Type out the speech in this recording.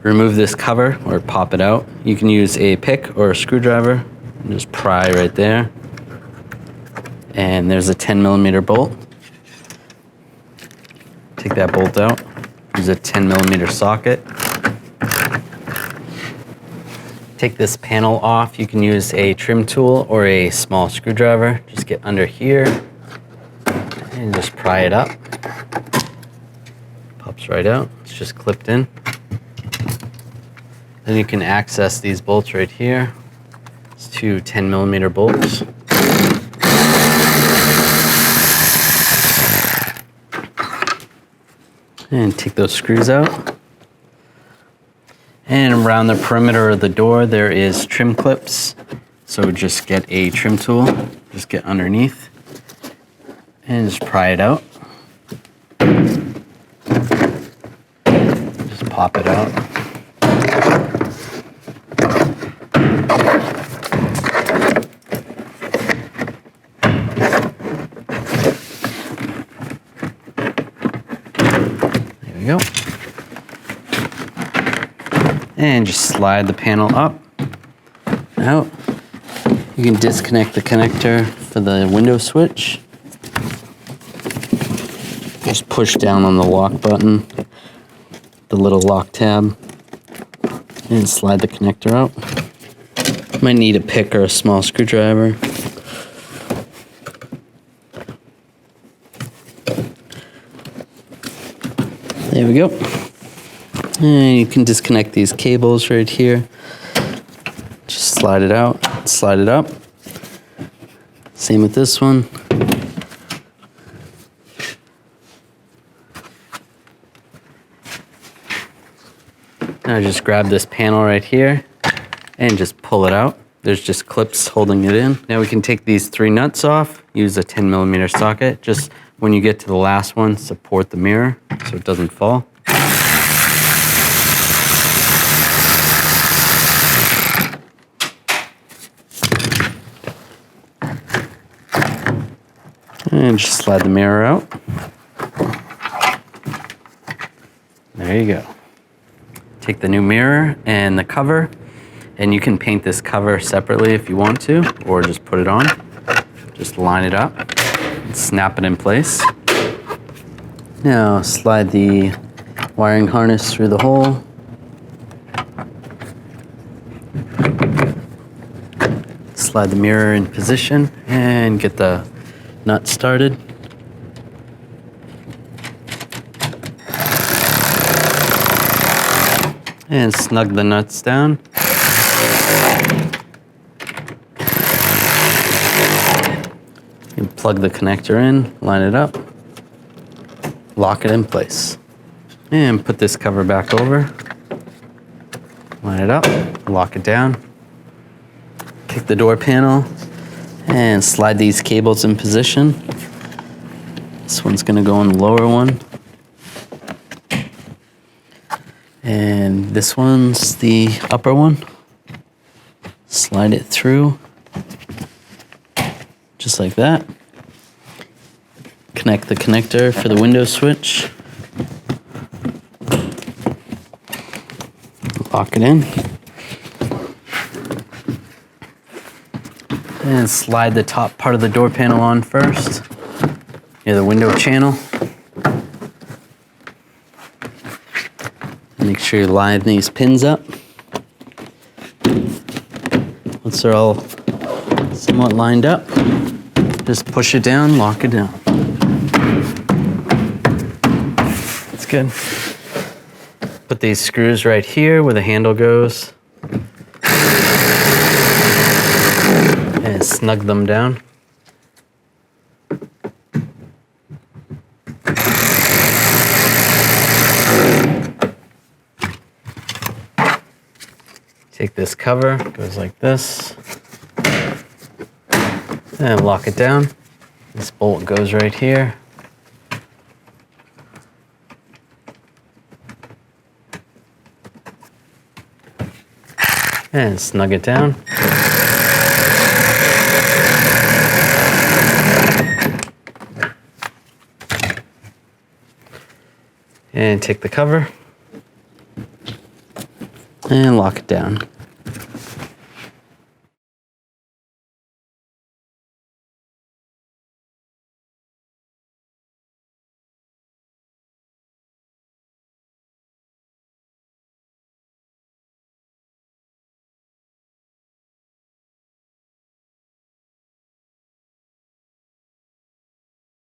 remove this cover or pop it out. You can use a pick or a screwdriver and just pry right there. And there's a 10mm bolt. Take that bolt out. Use a 10mm socket. Take this panel off. You can use a trim tool or a small screwdriver. Just get under here and just pry it up. Pops right out. It's just clipped in. Then you can access these bolts right here. It's two 10mm bolts. And take those screws out. And around the perimeter of the door there is trim clips. So just get a trim tool, just get underneath and just pry it out. Just pop it out. There we go. And just slide the panel up, out. You can disconnect the connector for the window switch. Just push down on the lock button, the little lock tab, and slide the connector out. Might need a pick or a small screwdriver. There we go. And you can disconnect these cables right here. Just slide it out, slide it up. Same with this one. Now just grab this panel right here and just pull it out. There's just clips holding it in. Now we can take these 3 nuts off, use a 10mm socket. Just when you get to the last one, support the mirror so it doesn't fall. And just slide the mirror out. There you go. Take the new mirror and the cover, and you can paint this cover separately if you want to, or just put it on. Just line it up and snap it in place. Now slide the wiring harness through the hole. Slide the mirror in position and get the nut started. And snug the nuts down. You plug the connector in, line it up, lock it in place. And put this cover back over. Line it up, lock it down. Take the door panel and slide these cables in position. This one's gonna go in the lower one. And this one's the upper one. Slide it through, just like that. Connect the connector for the window switch. Lock it in. And slide the top part of the door panel on first, near the window channel. Make sure you line these pins up. Once they're all somewhat lined up, just push it down, lock it down. That's good. Put these screws right here where the handle goes. And snug them down. Take this cover, goes like this, and lock it down. This bolt goes right here. And snug it down. And take the cover. and lock it down.